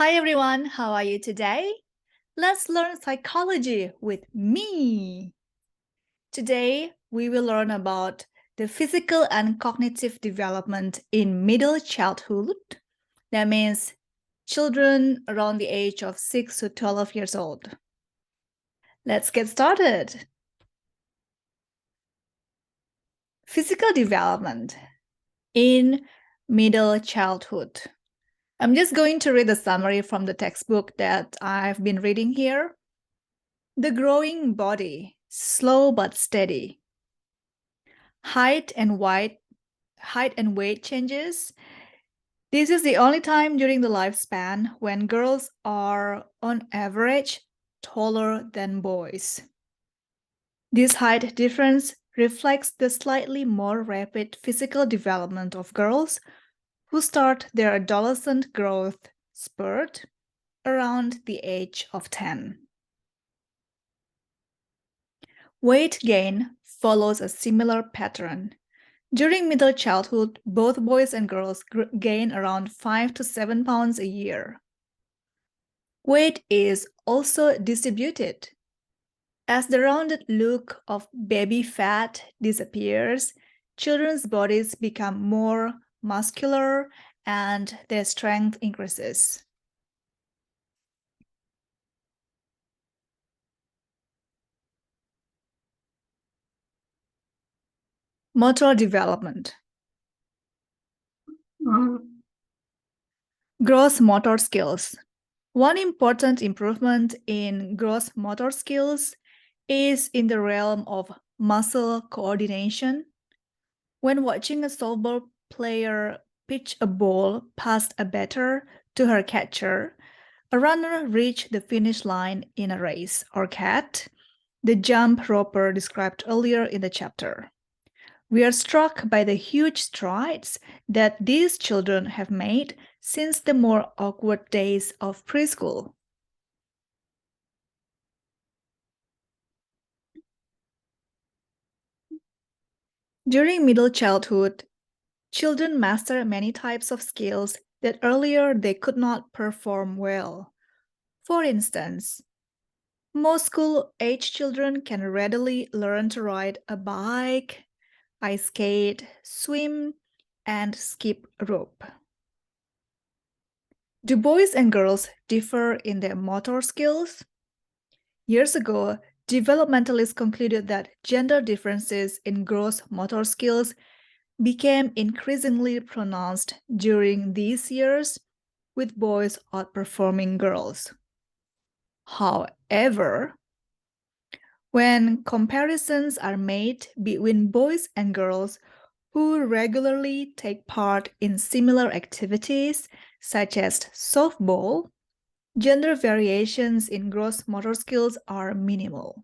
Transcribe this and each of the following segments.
Hi everyone, how are you today? Let's learn psychology with me. Today, we will learn about the physical and cognitive development in middle childhood. That means children around the age of 6 to 12 years old. Let's get started. Physical development in middle childhood. I'm just going to read the summary from the textbook that I've been reading here. The growing body, slow but steady. Height and weight changes. This is the only time during the lifespan when girls are, on average, taller than boys. This height difference reflects the slightly more rapid physical development of girls who start their adolescent growth spurt around the age of 10. Weight gain follows a similar pattern. During middle childhood, both boys and girls gain around 5 to 7 pounds a year. Weight is also distributed. As the rounded look of baby fat disappears, children's bodies become more muscular and their strength increases. Motor development. Gross motor skills. One important improvement in gross motor skills is in the realm of muscle coordination. When watching a softball player pitch a ball past a batter to her catcher, a runner reached the finish line in a race or cat, the jump roper described earlier in the chapter. We are struck by the huge strides that these children have made since the more awkward days of preschool. During middle childhood, children master many types of skills that earlier they could not perform well. For instance, most school-age children can readily learn to ride a bike, ice skate, swim, and skip rope. Do boys and girls differ in their motor skills? Years ago, developmentalists concluded that gender differences in gross motor skills became increasingly pronounced during these years, with boys outperforming girls. However, when comparisons are made between boys and girls who regularly take part in similar activities, such as softball, gender variations in gross motor skills are minimal.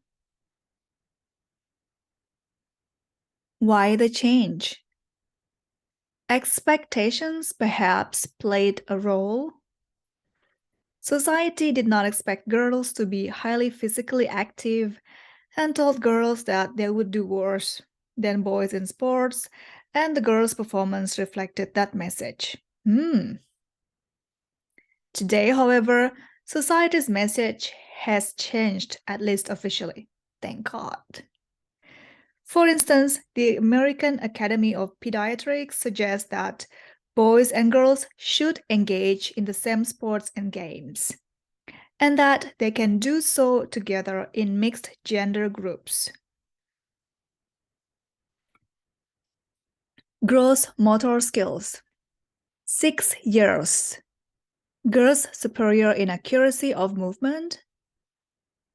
Why the change? Expectations perhaps played a role. Society did not expect girls to be highly physically active and told girls that they would do worse than boys in sports, and the girls' performance reflected that message. Today, however, society's message has changed, at least officially. Thank God. For instance, the American Academy of Pediatrics suggests that boys and girls should engage in the same sports and games, and that they can do so together in mixed gender groups. Gross motor skills. 6 years. Girls superior in accuracy of movement.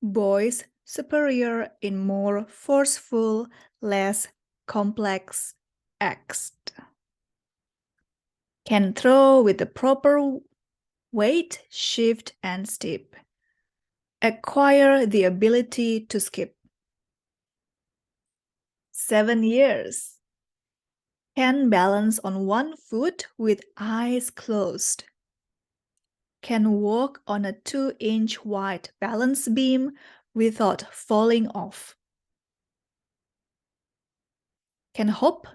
Boys superior in more forceful, less complex acts. Can throw with the proper weight, shift, and step. Acquire the ability to skip. 7 years. Can balance on one foot with eyes closed. Can walk on a 2-inch wide balance beam without falling off. Can hop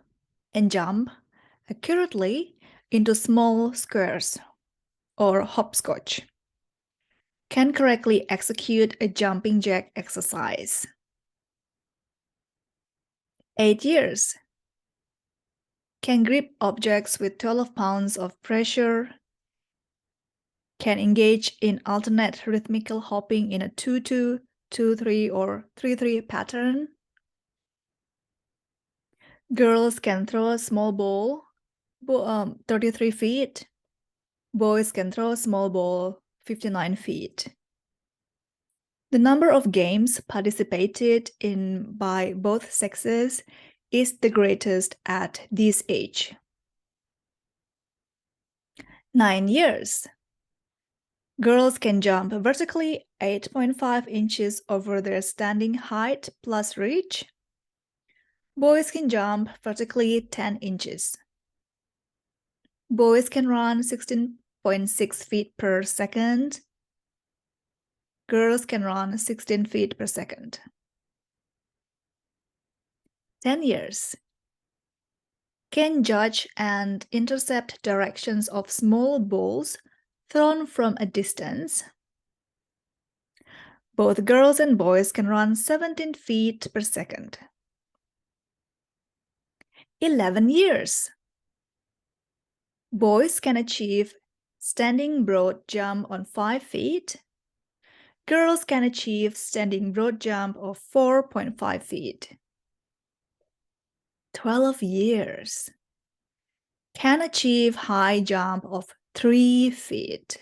and jump accurately into small squares or hopscotch. Can correctly execute a jumping jack exercise. 8 years. Can grip objects with 12 pounds of pressure. Can engage in alternate rhythmical hopping in a 2-2, 2-3, or 3-3 pattern. Girls can throw a small ball, 33 feet. Boys can throw a small ball, 59 feet. The number of games participated in by both sexes is the greatest at this age. 9 years. Girls can jump vertically 8.5 inches over their standing height plus reach. Boys can jump vertically 10 inches. Boys can run 16.6 feet per second. Girls can run 16 feet per second. 10 years. Can judge and intercept directions of small balls thrown from a distance. Both girls and boys can run 17 feet per second. 11 years. Boys can achieve standing broad jump on 5 feet. Girls can achieve standing broad jump of 4.5 feet. 12 years. Can achieve high jump of 3 feet.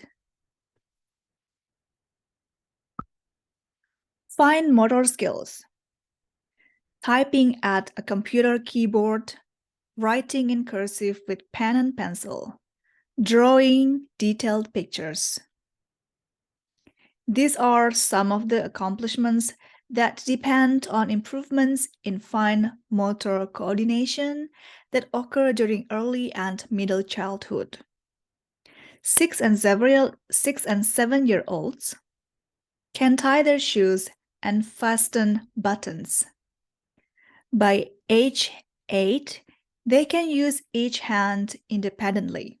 Fine motor skills. Typing at a computer keyboard, writing in cursive with pen and pencil, drawing detailed pictures. These are some of the accomplishments that depend on improvements in fine motor coordination that occur during early and middle childhood. 6 and 7-year-olds can tie their shoes and fasten buttons. By age 8, they can use each hand independently.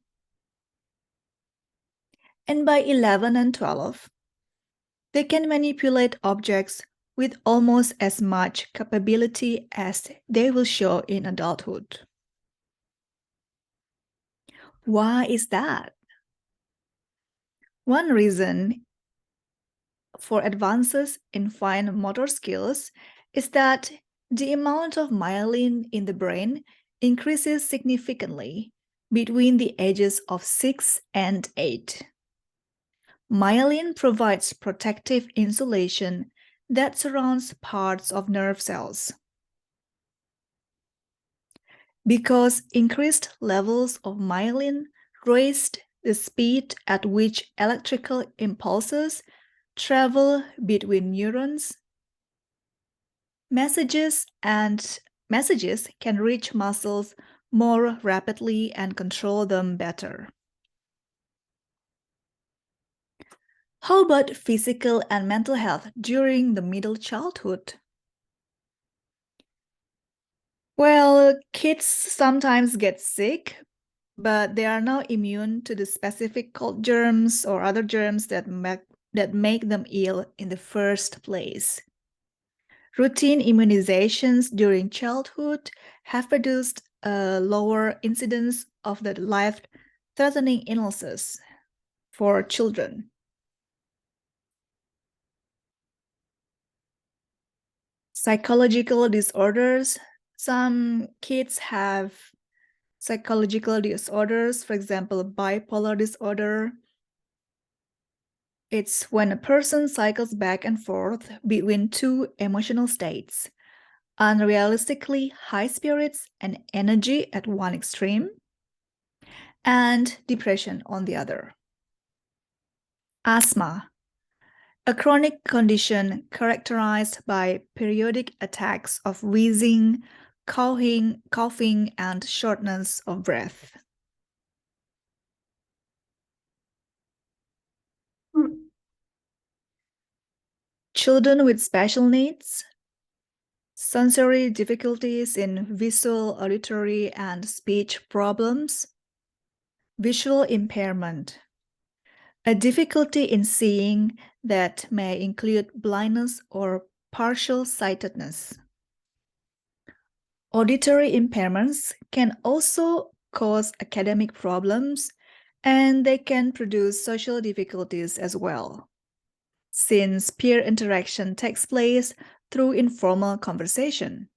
And by 11 and 12, they can manipulate objects with almost as much capability as they will show in adulthood. Why is that? One reason for advances in fine motor skills is that the amount of myelin in the brain increases significantly between the ages of 6 and 8. Myelin provides protective insulation that surrounds parts of nerve cells. Because increased levels of myelin raised the speed at which electrical impulses travel between neurons, messages can reach muscles more rapidly and control them better. How about physical and mental health during the middle childhood? Well, kids sometimes get sick, but they are not immune to the specific cold germs or other germs that make them ill in the first place. Routine immunizations during childhood have produced a lower incidence of the life-threatening illnesses for children. Psychological disorders. Some kids have psychological disorders, for example, bipolar disorder. It's when a person cycles back and forth between two emotional states, unrealistically high spirits and energy at one extreme, and depression on the other. Asthma, a chronic condition characterized by periodic attacks of wheezing, coughing, and shortness of breath. Children with special needs, sensory difficulties in visual, auditory, and speech problems, visual impairment, A difficulty in seeing that may include blindness or partial sightedness. Auditory impairments can also cause academic problems, and they can produce social difficulties as well, since peer interaction takes place through informal conversation.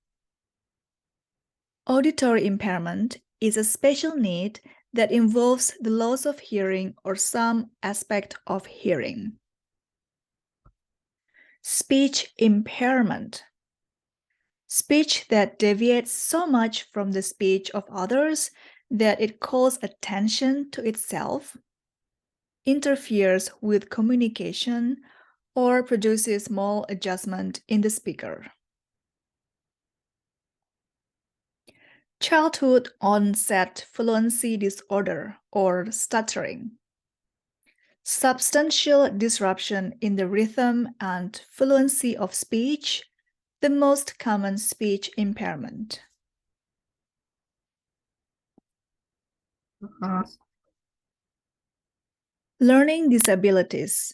Auditory impairment is a special need that involves the loss of hearing or some aspect of hearing. Speech impairment. Speech that deviates so much from the speech of others that it calls attention to itself, interferes with communication, or produces small adjustment in the speaker. Childhood onset fluency disorder or stuttering. Substantial disruption in the rhythm and fluency of speech, the most common speech impairment. Learning disabilities.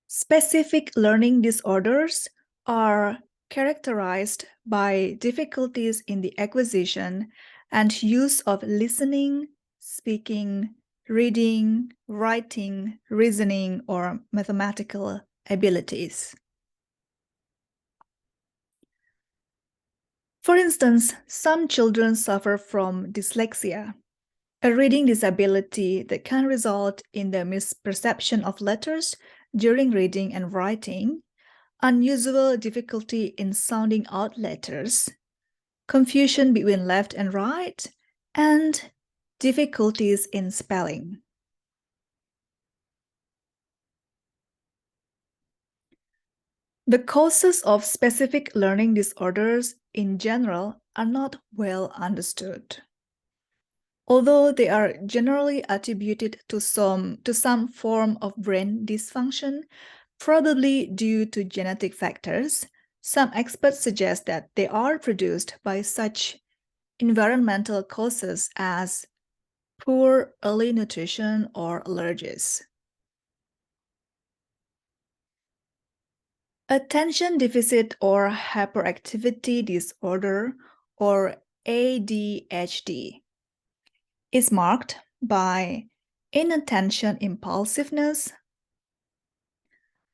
Specific learning disorders are characterized by difficulties in the acquisition and use of listening, speaking, reading, writing, reasoning, or mathematical abilities. For instance, some children suffer from dyslexia, a reading disability that can result in the misperception of letters during reading and writing, unusual difficulty in sounding out letters, confusion between left and right, and difficulties in spelling. The causes of specific learning disorders in general are not well understood. Although they are generally attributed to some form of brain dysfunction, probably due to genetic factors, some experts suggest that they are produced by such environmental causes as poor early nutrition or allergies. Attention deficit or hyperactivity disorder, or ADHD, is marked by inattention impulsiveness,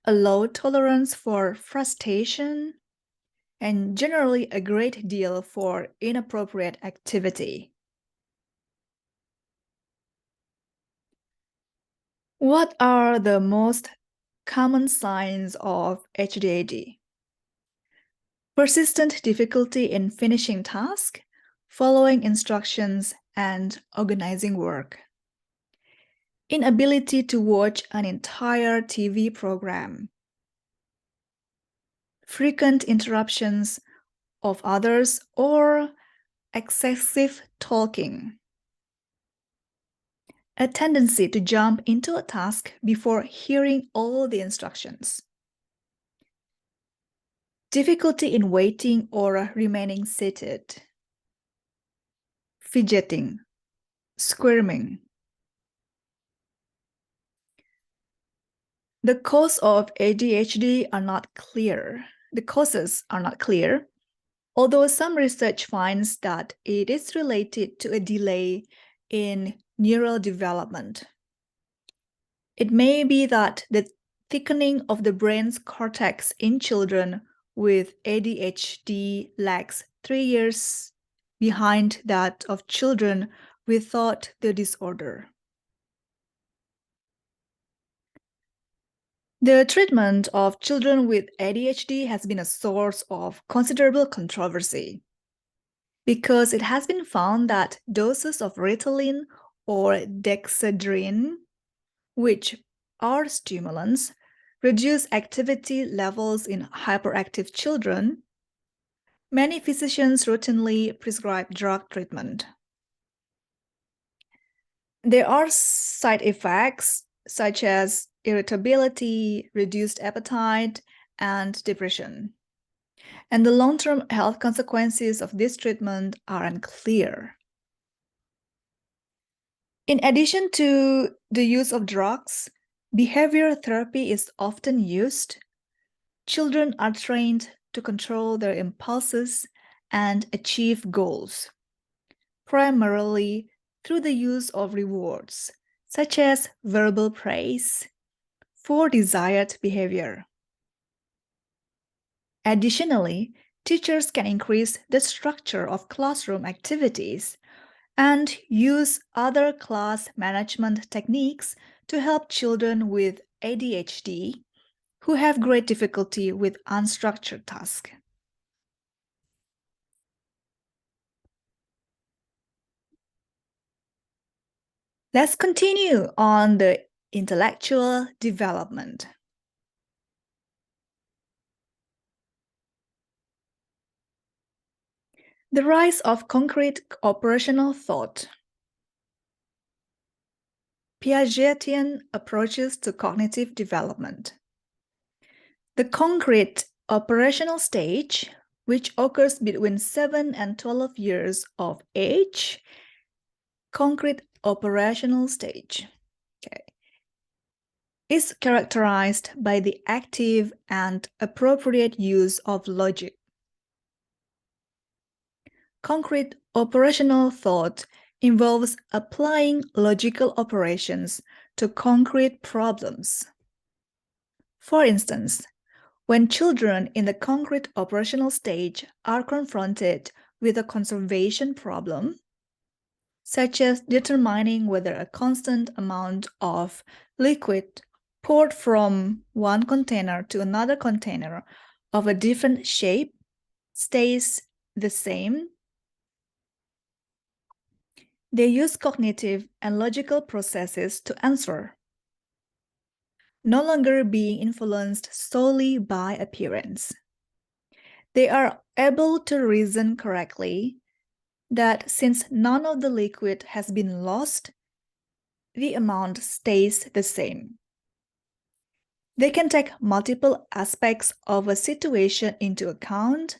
a low tolerance for frustration, and generally a great deal for inappropriate activity. What are the most common signs of ADHD? Persistent difficulty in finishing tasks, following instructions, and organizing work. Inability to watch an entire TV program. Frequent interruptions of others or excessive talking. A tendency to jump into a task before hearing all the instructions. Difficulty in waiting or remaining seated. Fidgeting, squirming. The cause of ADHD are not clear. The causes are not clear, although some research finds that it is related to a delay in neural development. It may be that the thickening of the brain's cortex in children with ADHD lags 3 years behind that of children without the disorder. The treatment of children with ADHD has been a source of considerable controversy because it has been found that doses of Ritalin or Dexedrine, which are stimulants, reduce activity levels in hyperactive children. Many physicians routinely prescribe drug treatment. There are side effects such as irritability, reduced appetite, and depression. And the long-term health consequences of this treatment are unclear. In addition to the use of drugs, behavior therapy is often used. Children are trained to control their impulses and achieve goals, primarily through the use of rewards, such as verbal praise, for desired behavior. Additionally, teachers can increase the structure of classroom activities and use other class management techniques to help children with ADHD who have great difficulty with unstructured tasks. Let's continue on the intellectual development. The rise of concrete operational thought. Piagetian approaches to cognitive development. The concrete operational stage, which occurs between 7 and 12 years of age, concrete operational stage, is characterized by the active and appropriate use of logic. Concrete operational thought involves applying logical operations to concrete problems. For instance, when children in the concrete operational stage are confronted with a conservation problem, such as determining whether a constant amount of liquid poured from one container to another container of a different shape stays the same, they use cognitive and logical processes to answer, no longer being influenced solely by appearance. They are able to reason correctly that since none of the liquid has been lost, the amount stays the same. They can take multiple aspects of a situation into account,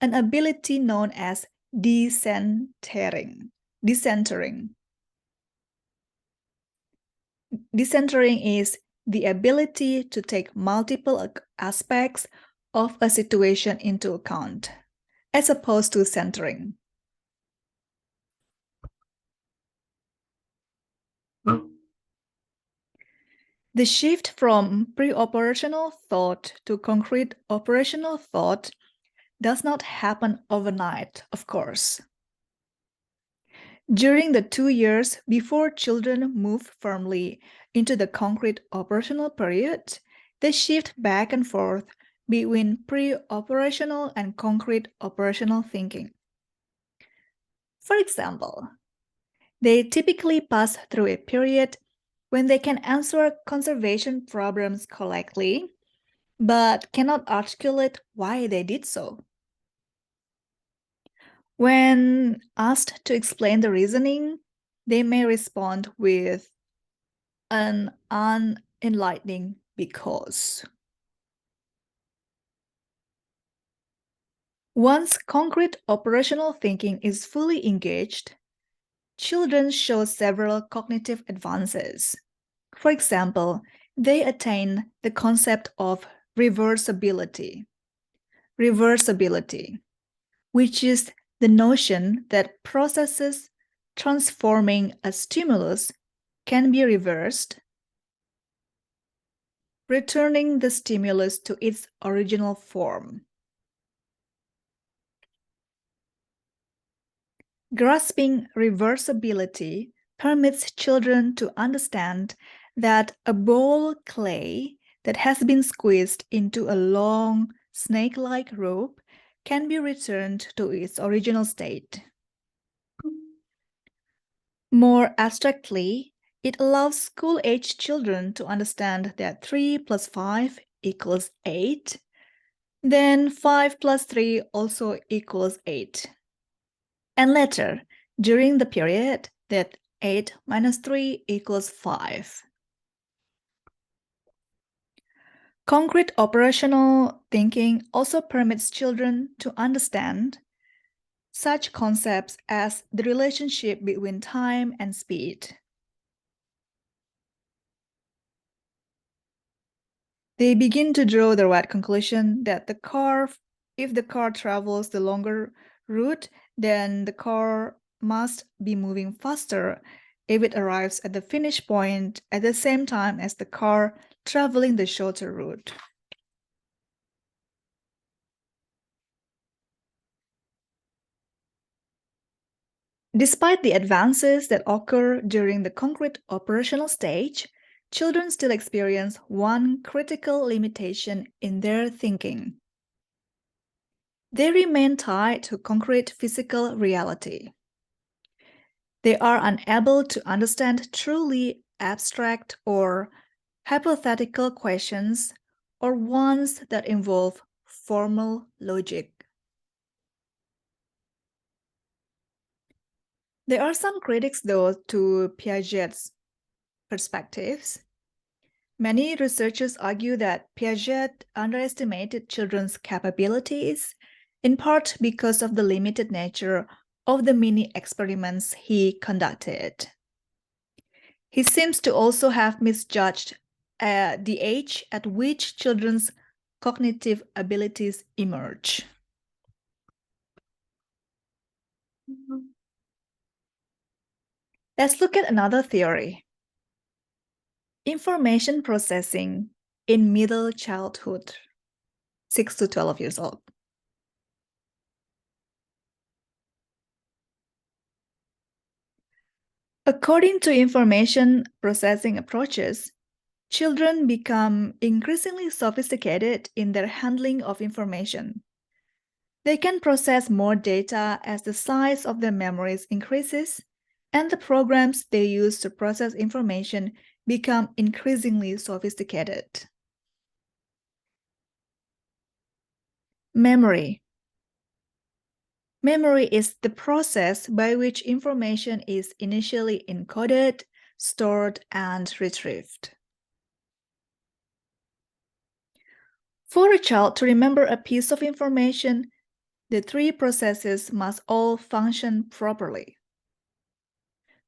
an ability known as decentering. Decentering is the ability to take multiple aspects of a situation into account, as opposed to centering. The shift from pre-operational thought to concrete operational thought does not happen overnight, of course. During the 2 years before children move firmly into the concrete operational period, they shift back and forth between pre-operational and concrete operational thinking. For example, they typically pass through a period when they can answer conservation problems correctly, but cannot articulate why they did so. When asked to explain the reasoning, they may respond with an unenlightening because. Once concrete operational thinking is fully engaged, children show several cognitive advances. For example, they attain the concept of reversibility. Reversibility, which is the notion that processes transforming a stimulus can be reversed, returning the stimulus to its original form. Grasping reversibility permits children to understand that a ball clay that has been squeezed into a long, snake-like rope can be returned to its original state. More abstractly, it allows school-age children to understand that 3 plus 5 equals 8, then 5 plus 3 also equals 8. And later, during the period, that 8 minus 3 equals 5. Concrete operational thinking also permits children to understand such concepts as the relationship between time and speed. They begin to draw the right conclusion that if the car travels the longer route, then the car must be moving faster if it arrives at the finish point at the same time as the car traveling the shorter route. Despite the advances that occur during the concrete operational stage, children still experience one critical limitation in their thinking. They remain tied to concrete physical reality. They are unable to understand truly abstract or hypothetical questions or ones that involve formal logic. There are some critics, though, to Piaget's perspectives. Many researchers argue that Piaget underestimated children's capabilities, in part because of the limited nature of the mini experiments he conducted. He seems to also have misjudged the age at which children's cognitive abilities emerge. Let's look at another theory. Information processing in middle childhood, 6 to 12 years old. According to information processing approaches, children become increasingly sophisticated in their handling of information. They can process more data as the size of their memories increases, and the programs they use to process information become increasingly sophisticated. Memory. Memory is the process by which information is initially encoded, stored, and retrieved. For a child to remember a piece of information, the three processes must all function properly.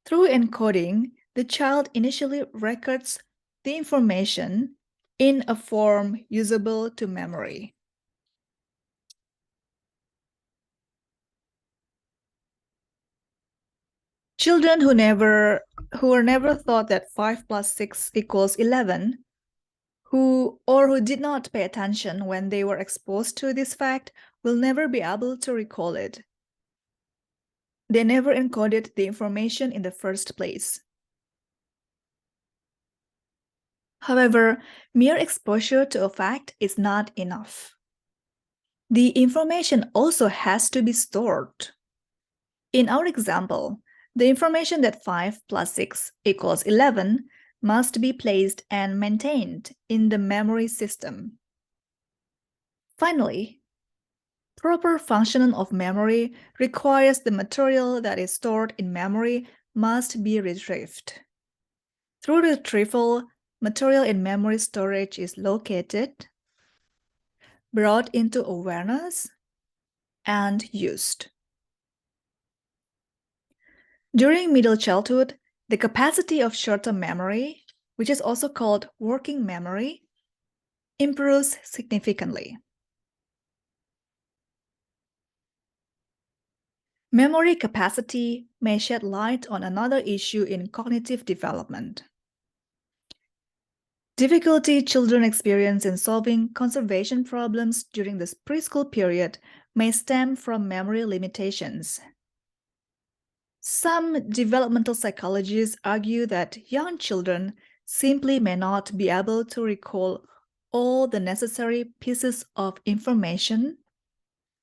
Through encoding, the child initially records the information in a form usable to memory. Children who were never taught that 5 plus 6 equals 11, who did not pay attention when they were exposed to this fact, will never be able to recall it. They never encoded the information in the first place. However, mere exposure to a fact is not enough. The information also has to be stored. In our example, the information that 5 plus 6 equals 11 must be placed and maintained in the memory system. Finally, proper functioning of memory requires the material that is stored in memory must be retrieved. Through retrieval, material in memory storage is located, brought into awareness, and used. During middle childhood, the capacity of short-term memory, which is also called working memory, improves significantly. Memory capacity may shed light on another issue in cognitive development. Difficulty children experience in solving conservation problems during the preschool period may stem from memory limitations. Some developmental psychologists argue that young children simply may not be able to recall all the necessary pieces of information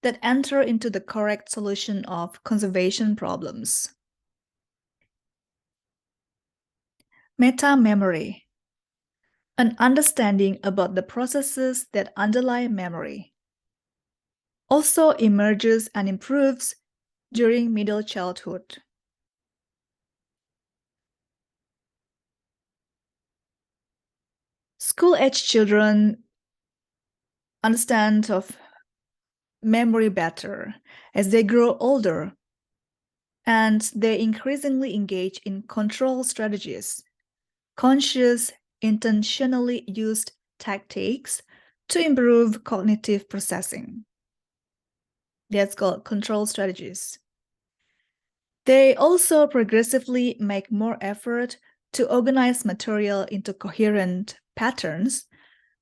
that enter into the correct solution of conservation problems. Meta-memory, an understanding about the processes that underlie memory, also emerges and improves during middle childhood. School-age children understand of memory better as they grow older, and they increasingly engage in control strategies, conscious, intentionally used tactics to improve cognitive processing. That's called control strategies. They also progressively make more effort to organize material into coherent patterns,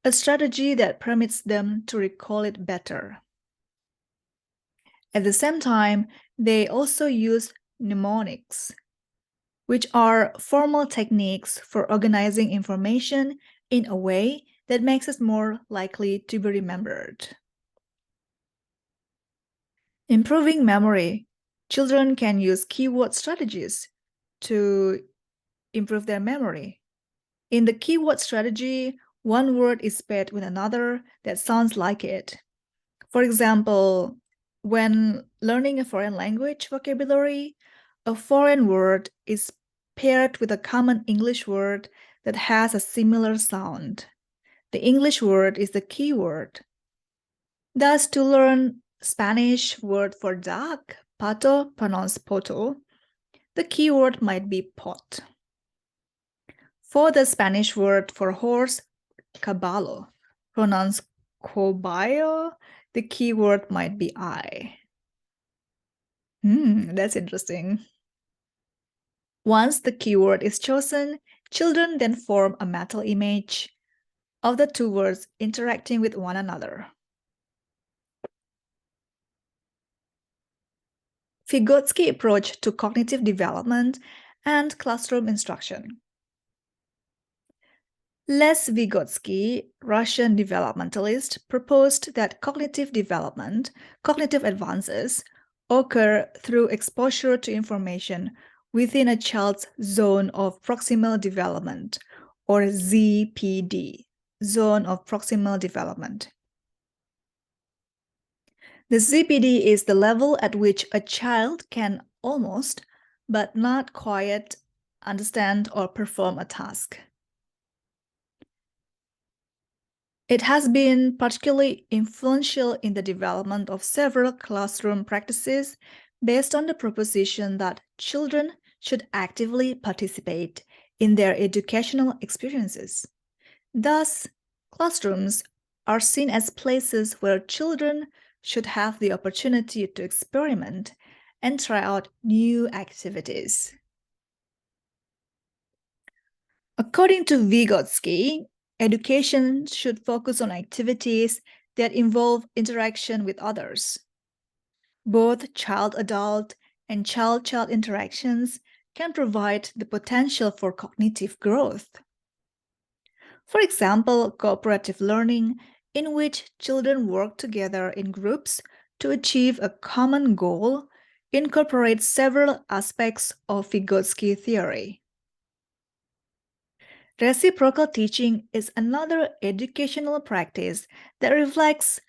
a strategy that permits them to recall it better. At the same time, they also use mnemonics, which are formal techniques for organizing information in a way that makes it more likely to be remembered. Improving memory. Children can use keyword strategies to improve their memory. In the keyword strategy, one word is paired with another that sounds like it. For example, when learning a foreign language vocabulary, a foreign word is paired with a common English word that has a similar sound. The English word is the key word. Thus, to learn Spanish word for dog, pato, pronounced poto, the key word might be pot. For the Spanish word for horse, caballo, pronounced cobayo, the key word might be I. That's interesting. Once the keyword is chosen, children then form a mental image of the two words interacting with one another. Vygotsky approach to cognitive development and classroom instruction. Les Vygotsky, Russian developmentalist, proposed that cognitive advances, occur through exposure to information within a child's zone of proximal development, or ZPD, zone of proximal development. The ZPD is the level at which a child can almost, but not quite, understand or perform a task. It has been particularly influential in the development of several classroom practices based on the proposition that children should actively participate in their educational experiences. Thus, classrooms are seen as places where children should have the opportunity to experiment and try out new activities. According to Vygotsky, education should focus on activities that involve interaction with others. Both child-adult and child-child interactions can provide the potential for cognitive growth. For example, cooperative learning, in which children work together in groups to achieve a common goal, incorporates several aspects of Vygotsky theory. Reciprocal teaching is another educational practice that reflects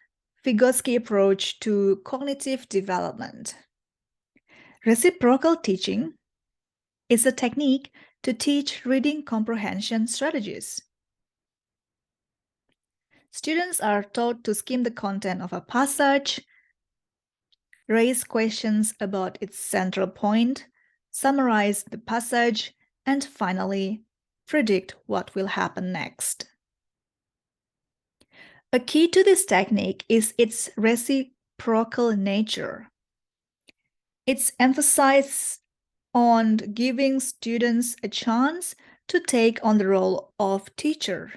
Vygotsky approach to cognitive development. Reciprocal teaching is a technique to teach reading comprehension strategies. Students are taught to skim the content of a passage, raise questions about its central point, summarize the passage, and finally, predict what will happen next. A key to this technique is its reciprocal nature. Its emphasis on giving students a chance to take on the role of teacher.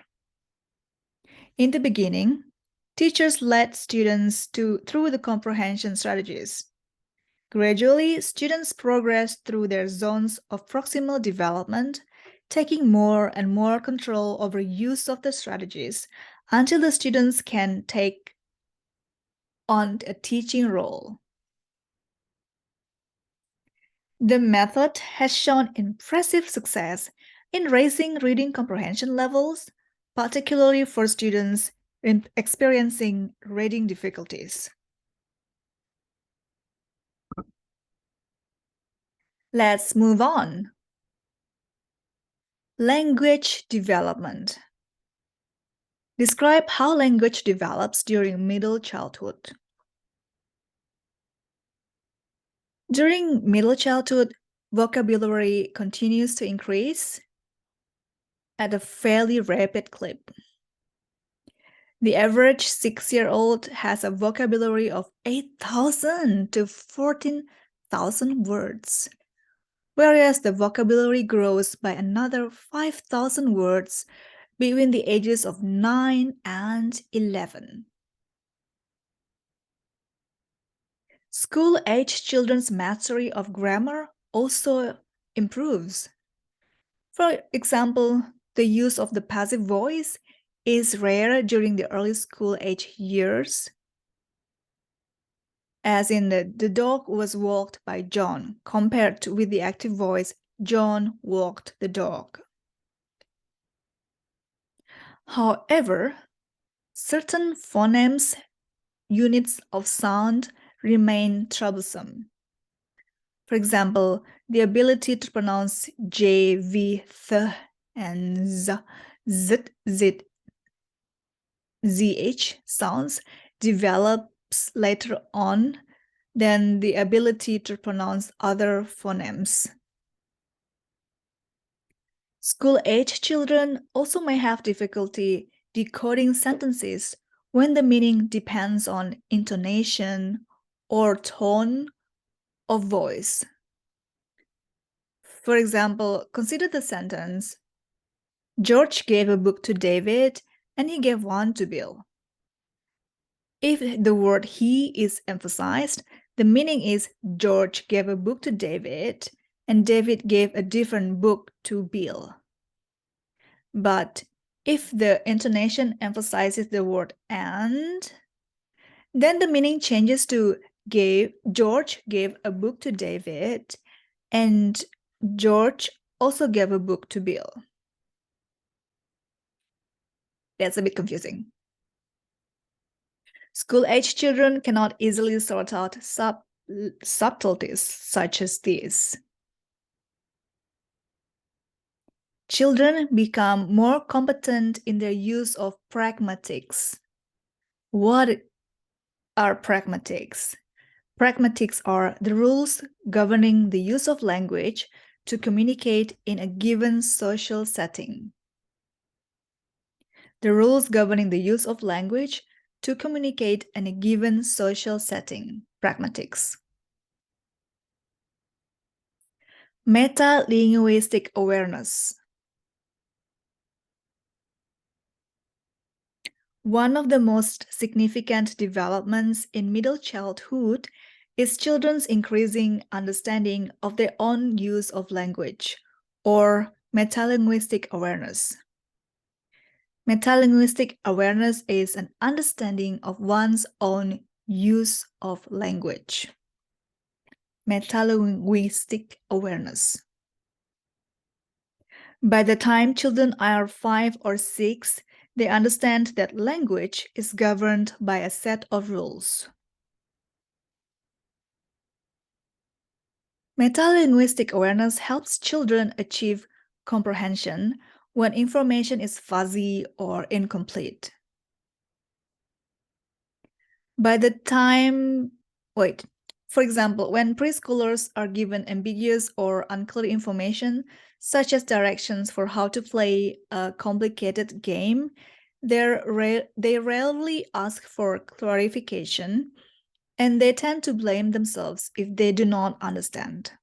In the beginning, teachers led students through the comprehension strategies. Gradually, students progress through their zones of proximal development, taking more and more control over use of the strategies until the students can take on a teaching role. The method has shown impressive success in raising reading comprehension levels, particularly for students experiencing reading difficulties. Let's move on. Language development. Describe how language develops during middle childhood. During middle childhood, vocabulary continues to increase at a fairly rapid clip. The average 6-year-old has a vocabulary of 8,000 to 14,000 words, whereas the vocabulary grows by another 5,000 words between the ages of 9 and 11. School-age children's mastery of grammar also improves. For example, the use of the passive voice is rare during the early school-age years, as in the dog was walked by John, compared with the active voice, John walked the dog. However, certain phonemes, units of sound, remain troublesome. For example, the ability to pronounce J, V, th, and z, zit, zit, zh sounds develops later on than the ability to pronounce other phonemes. School-age children also may have difficulty decoding sentences when the meaning depends on intonation or tone of voice. For example, consider the sentence, George gave a book to David and he gave one to Bill. If the word he is emphasized, the meaning is George gave a book to David and David gave a different book to Bill. But if the intonation emphasizes the word and, then the meaning changes to George gave a book to David and George also gave a book to Bill. That's a bit confusing. School-age children cannot easily sort out subtleties such as these. Children become more competent in their use of pragmatics. What are pragmatics? Pragmatics are the rules governing the use of language to communicate in a given social setting. The rules governing the use of language to communicate in a given social setting, pragmatics. Metalinguistic awareness. One of the most significant developments in middle childhood is children's increasing understanding of their own use of language, or metalinguistic awareness. Metalinguistic awareness is an understanding of one's own use of language. Metalinguistic awareness. By the time children are 5 or 6, they understand that language is governed by a set of rules. Metalinguistic awareness helps children achieve comprehension when information is fuzzy or incomplete. For example, when preschoolers are given ambiguous or unclear information, such as directions for how to play a complicated game, they rarely ask for clarification, and they tend to blame themselves if they do not understand.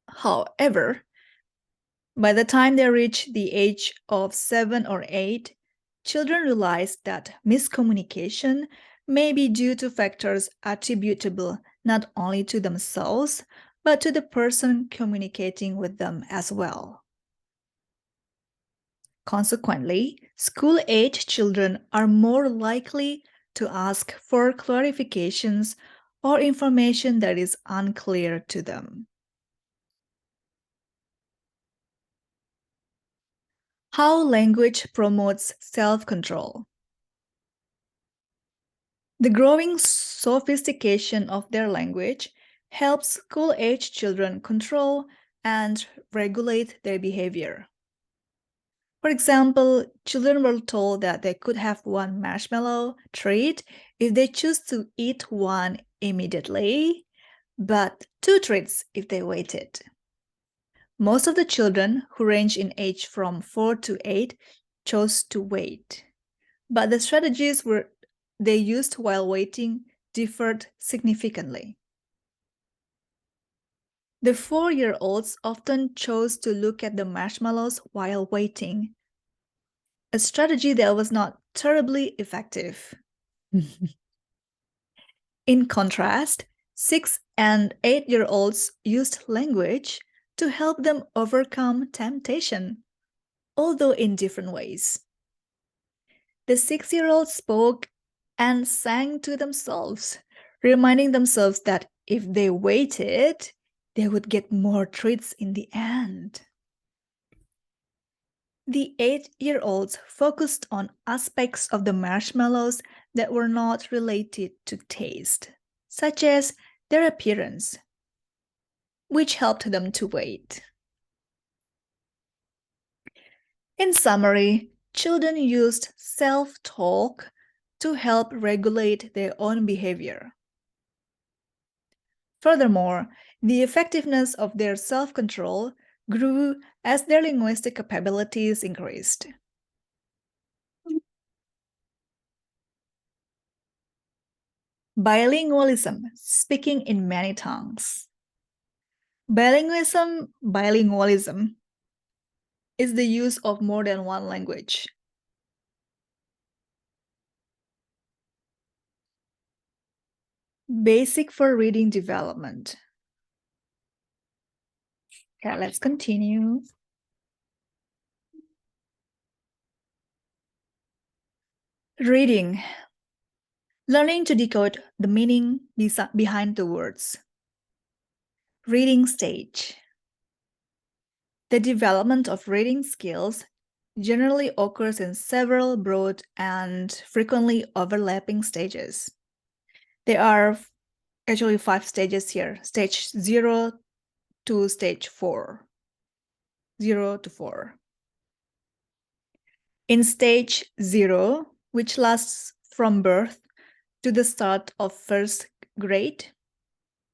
However, by the time they reach the age of 7 or 8, children realize that miscommunication may be due to factors attributable not only to themselves, but to the person communicating with them as well. Consequently, school-age children are more likely to ask for clarifications or information that is unclear to them. How language promotes self-control. The growing sophistication of their language helps school-age children control and regulate their behavior. For example, children were told that they could have one marshmallow treat if they choose to eat one immediately, but 2 treats if they waited. Most of the children who range in age from 4 to 8 chose to wait, but the strategies they used while waiting differed significantly. The 4-year-olds often chose to look at the marshmallows while waiting, a strategy that was not terribly effective. In contrast, 6 and 8-year-olds used language to help them overcome temptation, although in different ways. The 6-year-olds spoke and sang to themselves, reminding themselves that if they waited, they would get more treats in the end. The 8-year-olds focused on aspects of the marshmallows that were not related to taste, such as their appearance, which helped them to wait. In summary, children used self-talk to help regulate their own behavior. Furthermore, the effectiveness of their self-control grew as their linguistic capabilities increased. Bilingualism, speaking in many tongues. Bilingualism is the use of more than one language. Basic for reading development. Okay, let's continue. Reading. Learning to decode the meaning behind the words. Reading stage. The development of reading skills generally occurs in several broad and frequently overlapping stages. There are actually 5 stages here, stage 0 to stage 4. 0 to 4. In stage 0, which lasts from birth to the start of first grade,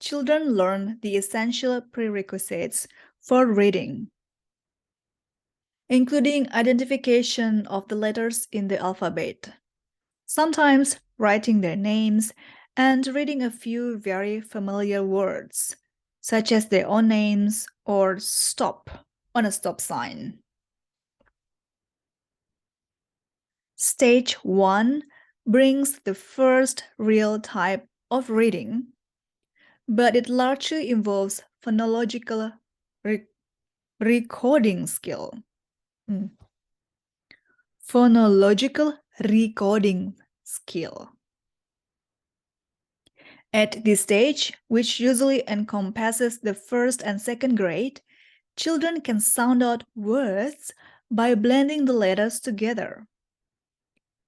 children learn the essential prerequisites for reading, including identification of the letters in the alphabet, sometimes writing their names and reading a few very familiar words, such as their own names or stop on a stop sign. Stage 1 brings the first real type of reading, but it largely involves phonological recording skill. Phonological recording skill. At this stage, which usually encompasses the first and second grade, children can sound out words by blending the letters together.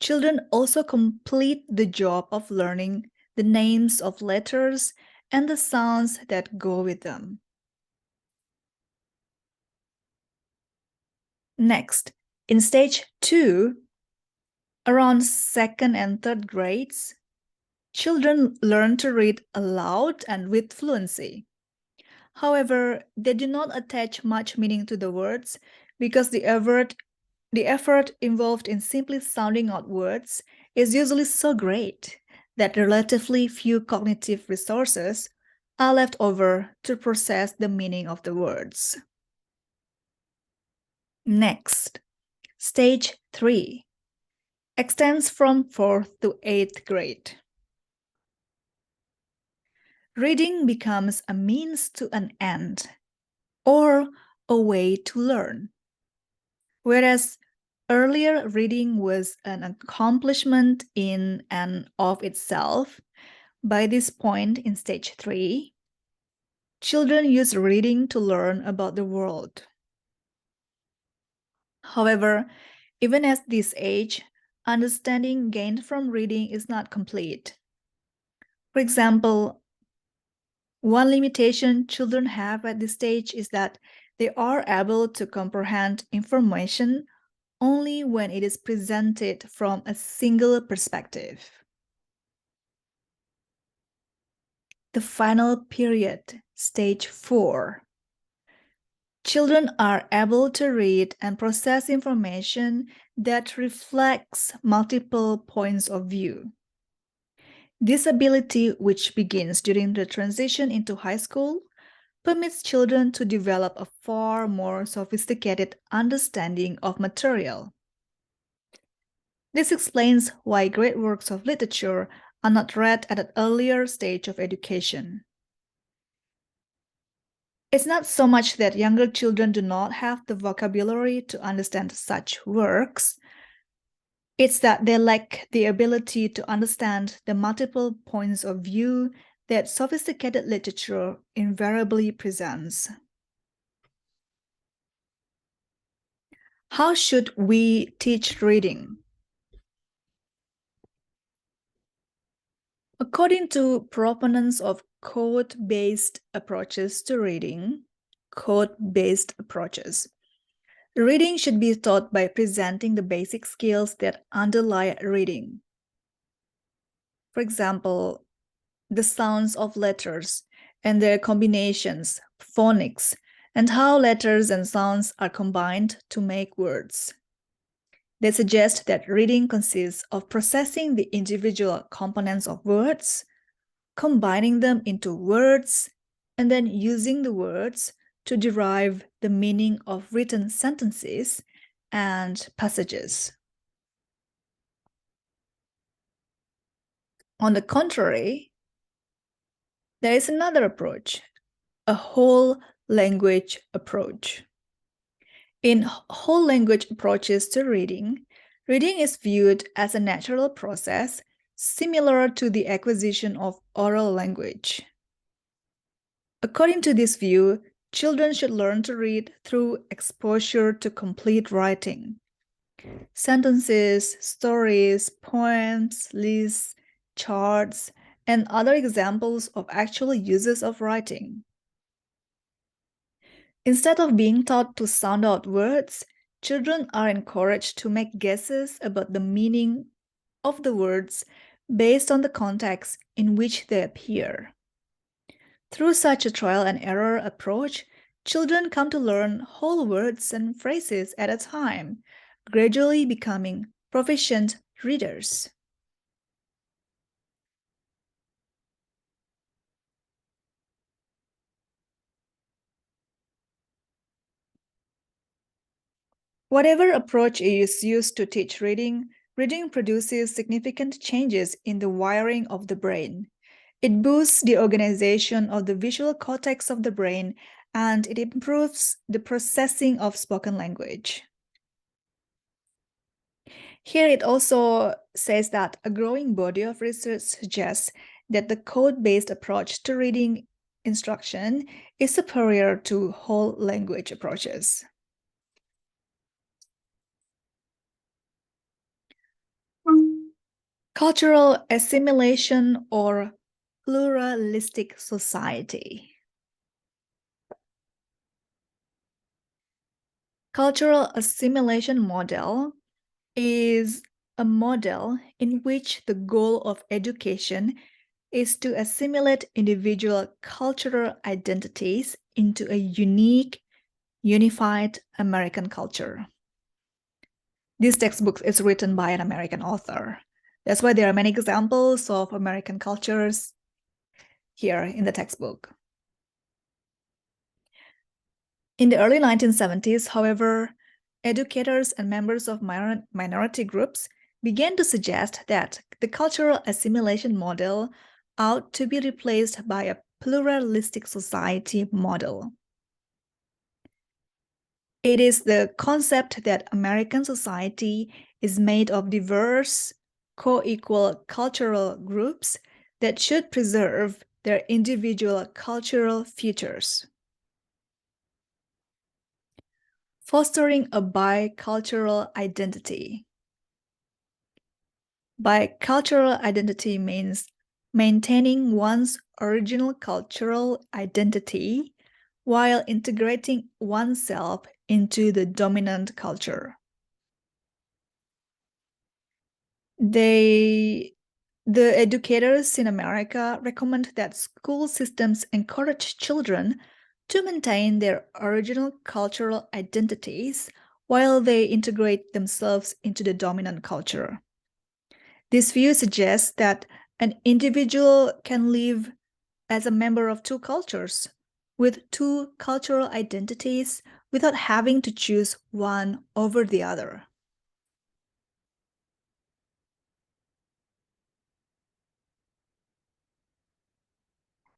Children also complete the job of learning the names of letters and the sounds that go with them. Next, in stage 2, around second and third grades, children learn to read aloud and with fluency. However, they do not attach much meaning to the words because the effort involved in simply sounding out words is usually so great that relatively few cognitive resources are left over to process the meaning of the words. Next, stage 3 extends from 4th to 8th grade. Reading becomes a means to an end, or a way to learn. Whereas earlier reading was an accomplishment in and of itself, by this point in stage 3, children use reading to learn about the world. However, even at this age, understanding gained from reading is not complete. For example, one limitation children have at this stage is that they are able to comprehend information only when it is presented from a single perspective. The final period, stage 4. Children are able to read and process information that reflects multiple points of view. This ability, which begins during the transition into high school, permits children to develop a far more sophisticated understanding of material. This explains why great works of literature are not read at an earlier stage of education. It's not so much that younger children do not have the vocabulary to understand such works, it's that they lack the ability to understand the multiple points of view that sophisticated literature invariably presents. How should we teach reading? According to proponents of code-based approaches to reading, reading should be taught by presenting the basic skills that underlie reading. For example, the sounds of letters and their combinations, phonics, and how letters and sounds are combined to make words. They suggest that reading consists of processing the individual components of words, combining them into words, and then using the words to derive the meaning of written sentences and passages. On the contrary, there is another approach, a whole language approach. In whole language approaches to reading, reading is viewed as a natural process similar to the acquisition of oral language. According to this view, children should learn to read through exposure to complete writing. Sentences, stories, poems, lists, charts, and other examples of actual uses of writing. Instead of being taught to sound out words, children are encouraged to make guesses about the meaning of the words based on the context in which they appear. Through such a trial and error approach, children come to learn whole words and phrases at a time, gradually becoming proficient readers. Whatever approach is used to teach reading, reading produces significant changes in the wiring of the brain. It boosts the organization of the visual cortex of the brain, and it improves the processing of spoken language. Here it also says that a growing body of research suggests that the code-based approach to reading instruction is superior to whole language approaches. Cultural assimilation or pluralistic society. Cultural assimilation model is a model in which the goal of education is to assimilate individual cultural identities into a unique, unified American culture. This textbook is written by an American author. That's why there are many examples of American cultures here in the textbook. In the early 1970s, however, educators and members of minority groups began to suggest that the cultural assimilation model ought to be replaced by a pluralistic society model. It is the concept that American society is made of diverse, co-equal cultural groups that should preserve their individual cultural features. Fostering a bicultural identity. Bicultural identity means maintaining one's original cultural identity while integrating oneself into the dominant culture. The educators in America recommend that school systems encourage children to maintain their original cultural identities while they integrate themselves into the dominant culture. This view suggests that an individual can live as a member of two cultures with two cultural identities without having to choose one over the other.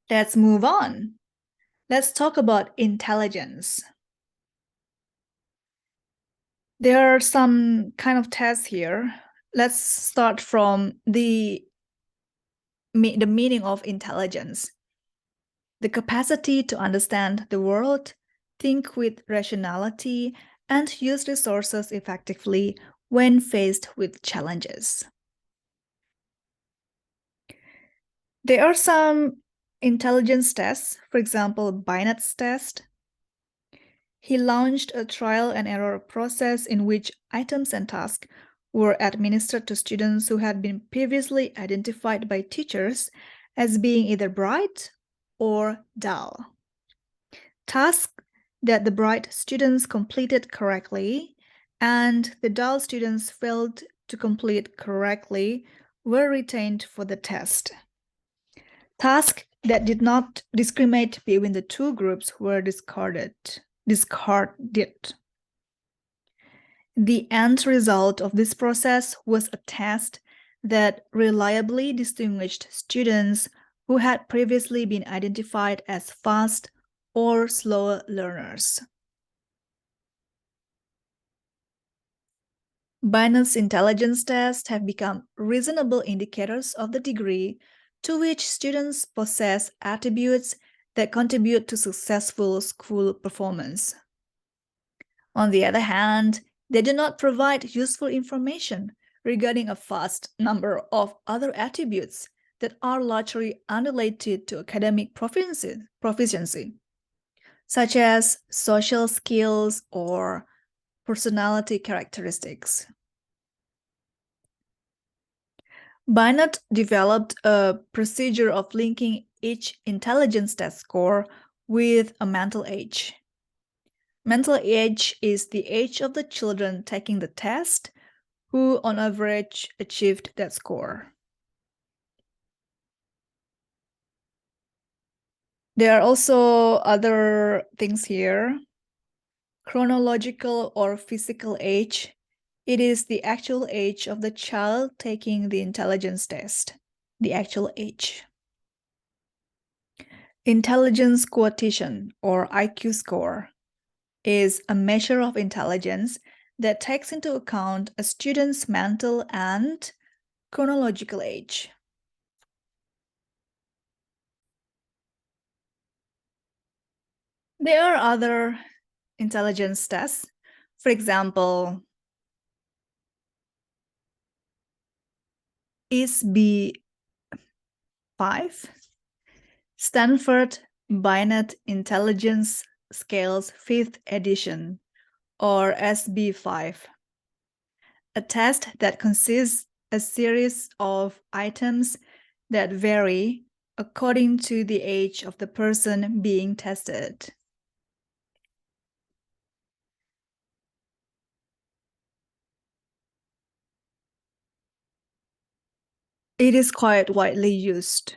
Let's move on. Let's talk about intelligence. There are some kind of tests here. Let's start from the meaning of intelligence. The capacity to understand the world, think with rationality, and use resources effectively when faced with challenges. There are some intelligence tests, for example, Binet's test. He launched a trial and error process in which items and tasks were administered to students who had been previously identified by teachers as being either bright or dull. Tasks that the bright students completed correctly and the dull students failed to complete correctly were retained for the test. Tasks that did not discriminate between the two groups were discarded. The end result of this process was a test that reliably distinguished students who had previously been identified as fast or slow learners. Binet's intelligence tests have become reasonable indicators of the degree to which students possess attributes that contribute to successful school performance. On the other hand, they do not provide useful information regarding a vast number of other attributes that are largely unrelated to academic proficiency, such as social skills or personality characteristics. Binet developed a procedure of linking each intelligence test score with a mental age. Mental age is the age of the children taking the test who on average achieved that score. There are also other things here. Chronological or physical age. It is the actual age of the child taking the intelligence test, the actual age. Intelligence quotient, or IQ score, is a measure of intelligence that takes into account a student's mental and chronological age. There are other intelligence tests. For example, ISB 5, Stanford Binet Intelligence Scales 5th edition, or SB5, a test that consists a series of items that vary according to the age of the person being tested. It is quite widely used.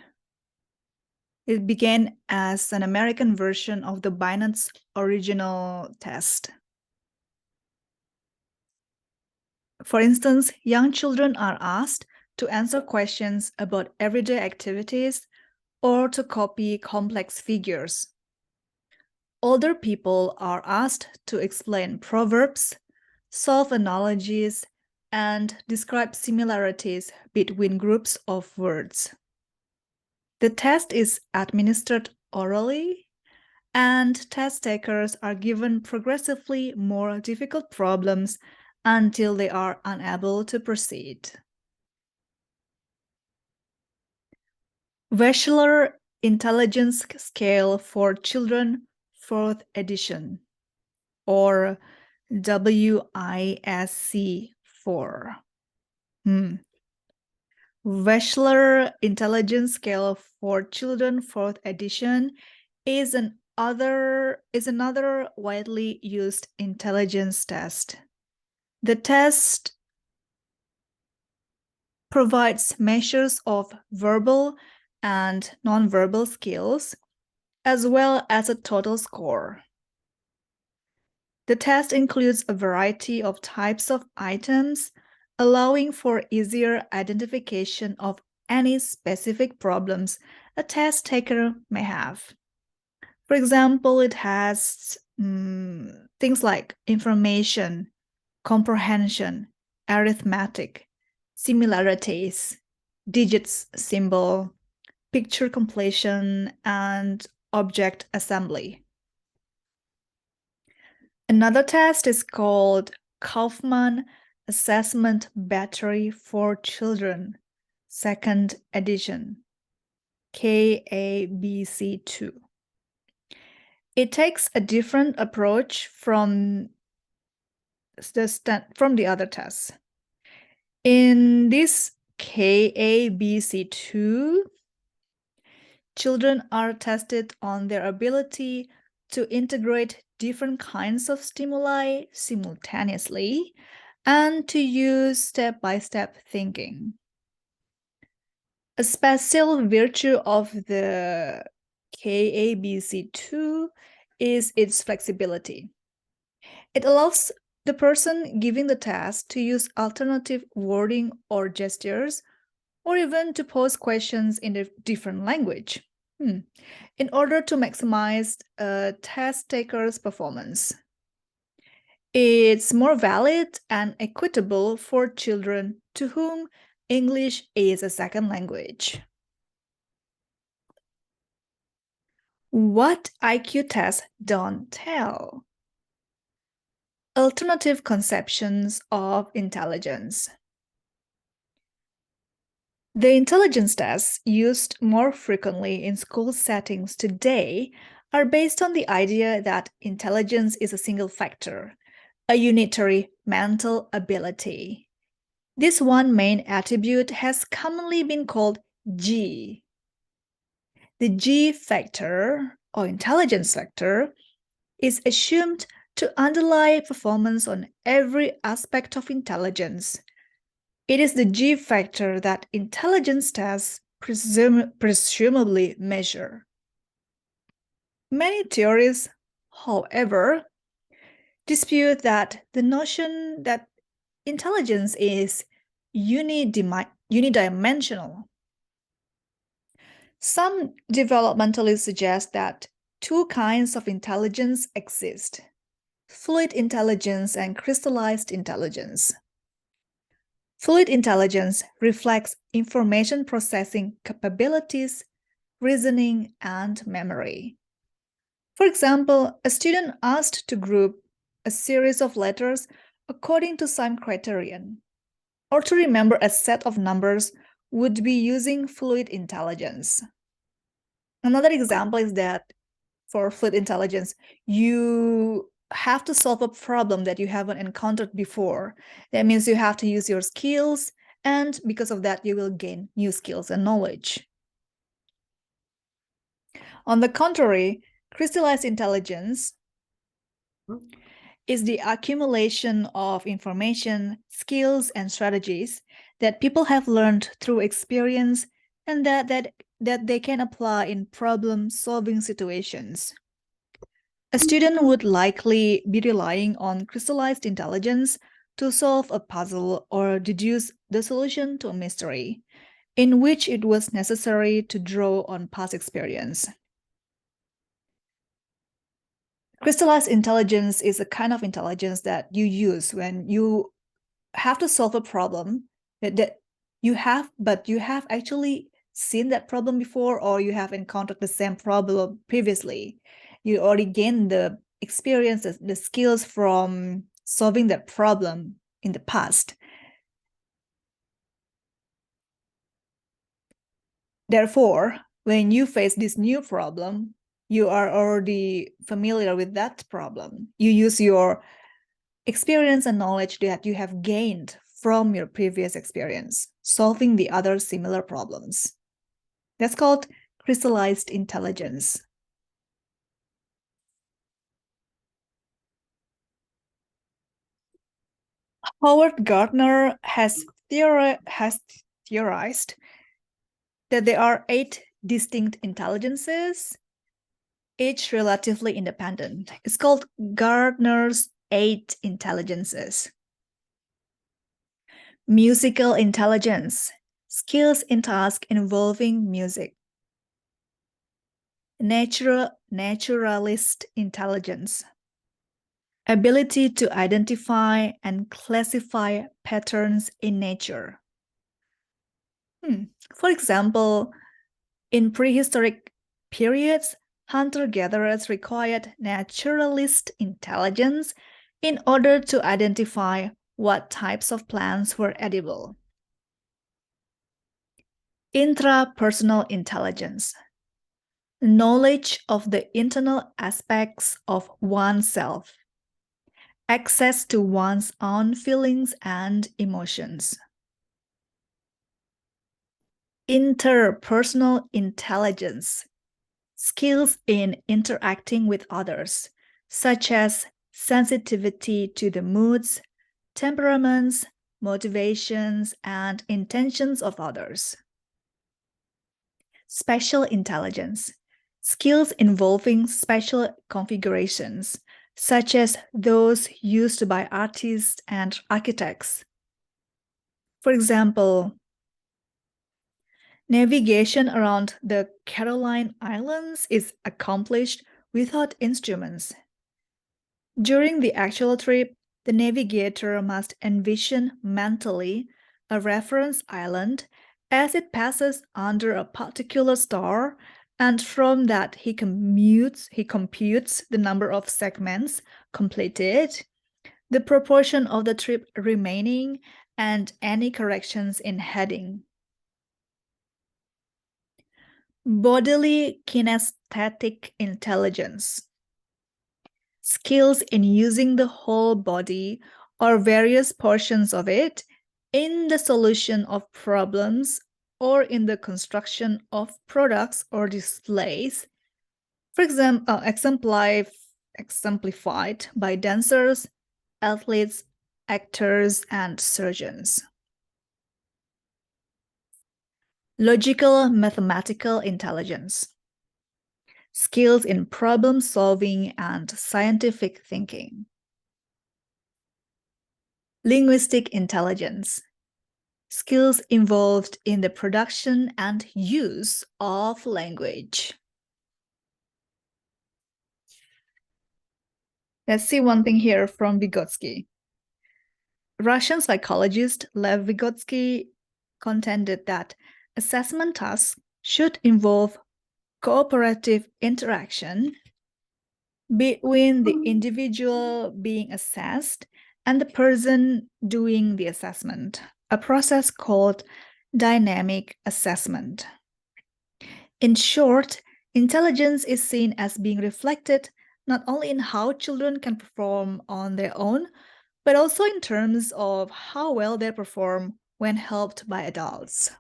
It began as an American version of the Binet's original test. For instance, young children are asked to answer questions about everyday activities or to copy complex figures. Older people are asked to explain proverbs, solve analogies, and describe similarities between groups of words. The test is administered orally, and test takers are given progressively more difficult problems until they are unable to proceed. Wechsler Intelligence Scale for Children, 4th edition, or WISC4. Wechsler Intelligence Scale for Children, 4th edition is an another widely used intelligence test. The test provides measures of verbal and nonverbal skills, as well as a total score. The test includes a variety of types of items, allowing for easier identification of any specific problems a test taker may have. For example, it has things like information, comprehension, arithmetic, similarities, digits symbol, picture completion, and object assembly. Another test is called Kaufman Assessment Battery for Children, second edition, KABC2. It takes a different approach from the other tests. In this KABC2, children are tested on their ability to integrate different kinds of stimuli simultaneously and to use step-by-step thinking. A special virtue of the KABC2 is its flexibility. It allows the person giving the task to use alternative wording or gestures, or even to pose questions in a different language in order to maximize a test taker's performance. It's more valid and equitable for children to whom English is a second language. What IQ tests don't tell. Alternative conceptions of intelligence. The intelligence tests used more frequently in school settings today are based on the idea that intelligence is a single factor, a unitary mental ability. This one main attribute has commonly been called G. The G factor, or intelligence factor, is assumed to underlie performance on every aspect of intelligence. It is the G factor that intelligence tests presumably measure. Many theories, however, dispute that the notion that intelligence is unidimensional. Some developmentalists suggest that two kinds of intelligence exist: fluid intelligence and crystallized intelligence. Fluid intelligence reflects information processing capabilities, reasoning, and memory. For example, a student asked to group a series of letters according to some criterion, or to remember a set of numbers would be using fluid intelligence. Another example is that for fluid intelligence, you have to solve a problem that you haven't encountered before. That means you have to use your skills, and because of that, you will gain new skills and knowledge. On the contrary, crystallized intelligence is the accumulation of information, skills, and strategies that people have learned through experience and that they can apply in problem-solving situations. A student would likely be relying on crystallized intelligence to solve a puzzle or deduce the solution to a mystery, in which it was necessary to draw on past experience. Crystallized intelligence is a kind of intelligence that you use when you have to solve a problem that you have actually seen that problem before, or you have encountered the same problem previously. You already gained the experience, the skills from solving that problem in the past. Therefore, when you face this new problem, you are already familiar with that problem. You use your experience and knowledge that you have gained from your previous experience, solving the other similar problems. That's called crystallized intelligence. Howard Gardner has theorized that there are 8 distinct intelligences, each relatively independent. It's called Gardner's 8 intelligences. Musical intelligence, skills in tasks involving music. Naturalist intelligence, ability to identify and classify patterns in nature. For example, in prehistoric periods, hunter-gatherers required naturalist intelligence in order to identify what types of plants were edible. Intrapersonal intelligence, knowledge of the internal aspects of oneself, access to one's own feelings and emotions. Interpersonal intelligence, skills in interacting with others, such as sensitivity to the moods, temperaments, motivations, and intentions of others. Spatial intelligence, skills involving spatial configurations, such as those used by artists and architects. For example, navigation around the Caroline Islands is accomplished without instruments. During the actual trip, the navigator must envision mentally a reference island as it passes under a particular star, and from that he computes the number of segments completed, the proportion of the trip remaining, and any corrections in heading. Bodily kinesthetic intelligence, skills in using the whole body or various portions of it in the solution of problems or in the construction of products or displays, for example, exemplified by dancers, athletes, actors, and surgeons. Logical mathematical intelligence, skills in problem solving and scientific thinking. Linguistic intelligence, skills involved in the production and use of language. Let's see one thing here from Vygotsky. Russian psychologist Lev Vygotsky contended that assessment tasks should involve cooperative interaction between the individual being assessed and the person doing the assessment, a process called dynamic assessment. In short, intelligence is seen as being reflected not only in how children can perform on their own, but also in terms of how well they perform when helped by adults.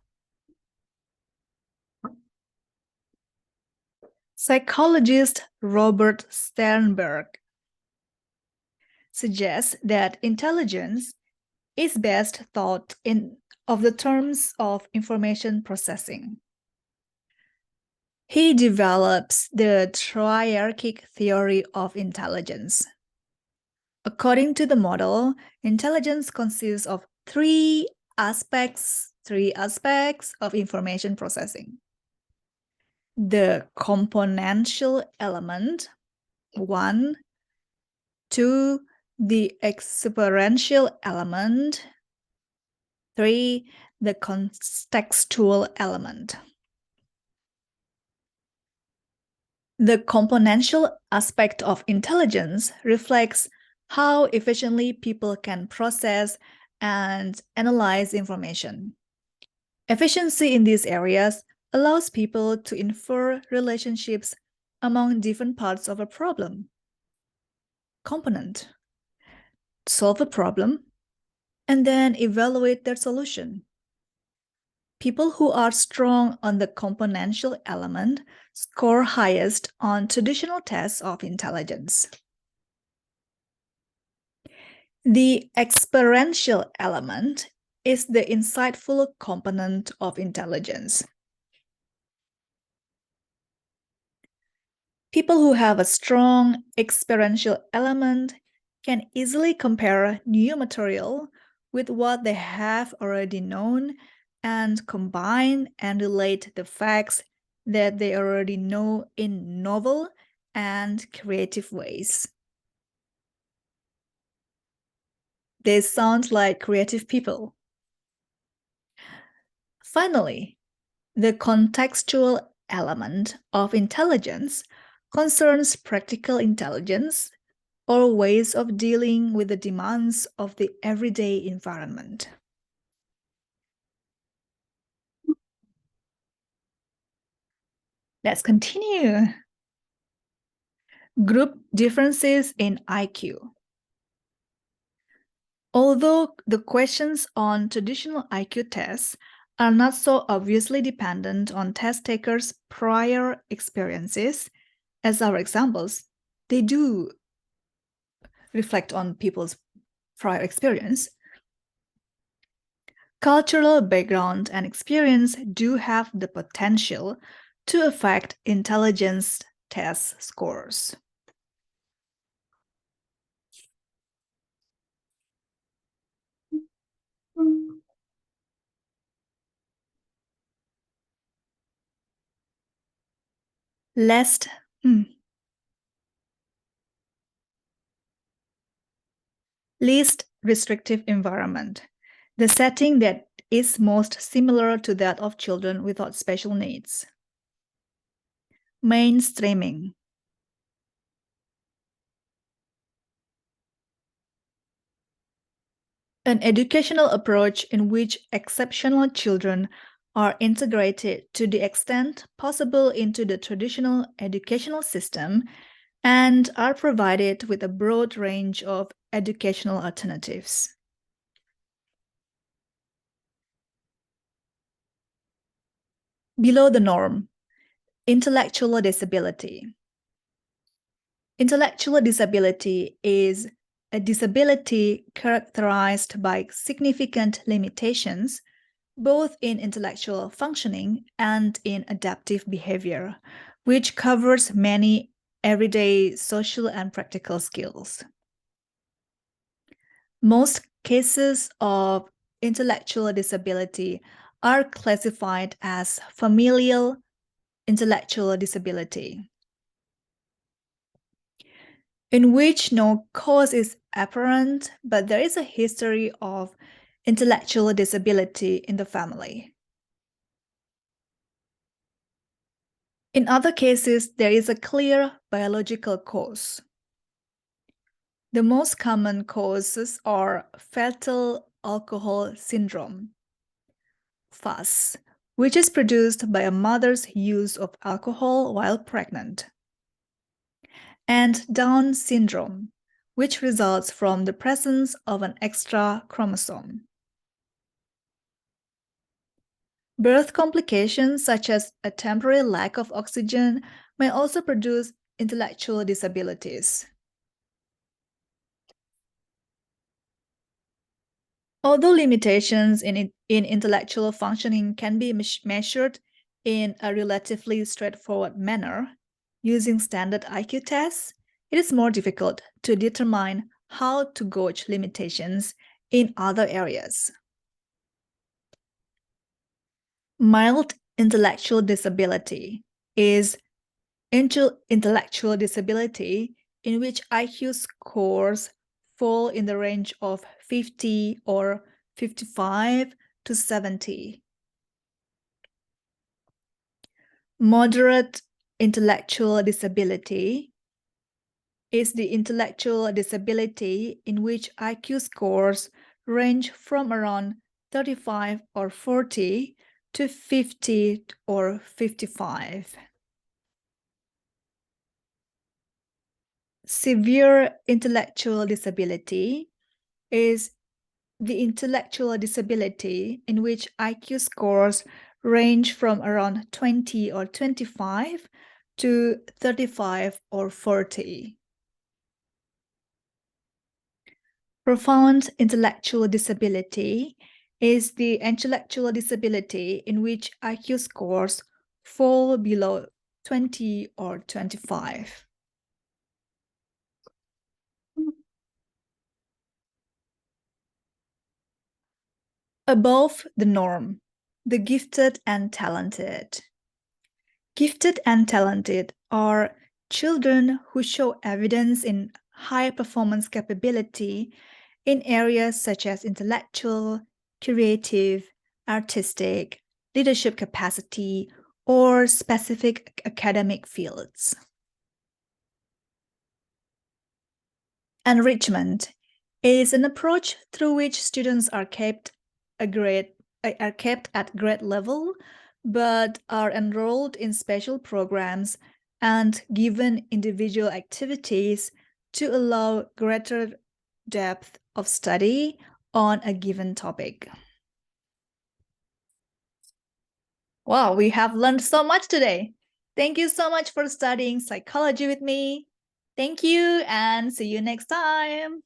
Psychologist Robert Sternberg suggests that intelligence is best thought of the terms of information processing. He develops the triarchic theory of intelligence. According to the model, intelligence consists of three aspects of information processing. The componential element, 1, 2, the experiential element, 3, the contextual element. The componential aspect of intelligence reflects how efficiently people can process and analyze information. Efficiency in these areas allows people to infer relationships among different parts of a problem. Component: solve a problem and then evaluate their solution. People who are strong on the componential element score highest on traditional tests of intelligence. The experiential element is the insightful component of intelligence. People who have a strong experiential element can easily compare new material with what they have already known and combine and relate the facts that they already know in novel and creative ways. They sound like creative people. Finally, the contextual element of intelligence concerns practical intelligence or ways of dealing with the demands of the everyday environment. Let's continue. Group differences in IQ. Although the questions on traditional IQ tests are not so obviously dependent on test takers' prior experiences as our examples, they do reflect on people's prior experience. Cultural background and experience do have the potential to affect intelligence test scores. Least restrictive environment, the setting that is most similar to that of children without special needs. Mainstreaming. An educational approach in which exceptional children are integrated to the extent possible into the traditional educational system and are provided with a broad range of educational alternatives. Below the norm, intellectual disability. Intellectual disability is a disability characterized by significant limitations, both in intellectual functioning and in adaptive behavior, which covers many everyday social and practical skills. Most cases of intellectual disability are classified as familial intellectual disability, in which no cause is apparent, but there is a history of intellectual disability in the family. In other cases, there is a clear biological cause. The most common causes are fetal alcohol syndrome, FAS, which is produced by a mother's use of alcohol while pregnant, and Down syndrome, which results from the presence of an extra chromosome. Birth complications such as a temporary lack of oxygen may also produce intellectual disabilities. Although limitations in intellectual functioning can be measured in a relatively straightforward manner using standard IQ tests, it is more difficult to determine how to gauge limitations in other areas. Mild intellectual disability is intellectual disability in which IQ scores fall in the range of 50 or 55 to 70. Moderate intellectual disability is the intellectual disability in which IQ scores range from around 35 or 40 to 50 or 55. Severe intellectual disability is the intellectual disability in which IQ scores range from around 20 or 25 to 35 or 40. Profound intellectual disability is the intellectual disability in which IQ scores fall below 20 or 25. Above the norm, the gifted and talented. Gifted and talented are children who show evidence in high performance capability in areas such as intellectual, creative, artistic, leadership capacity, or specific academic fields. Enrichment is an approach through which students are kept at grade level, but are enrolled in special programs and given individual activities to allow greater depth of study on a given topic. Wow, we have learned so much today. Thank you so much for studying psychology with me. Thank you and see you next time.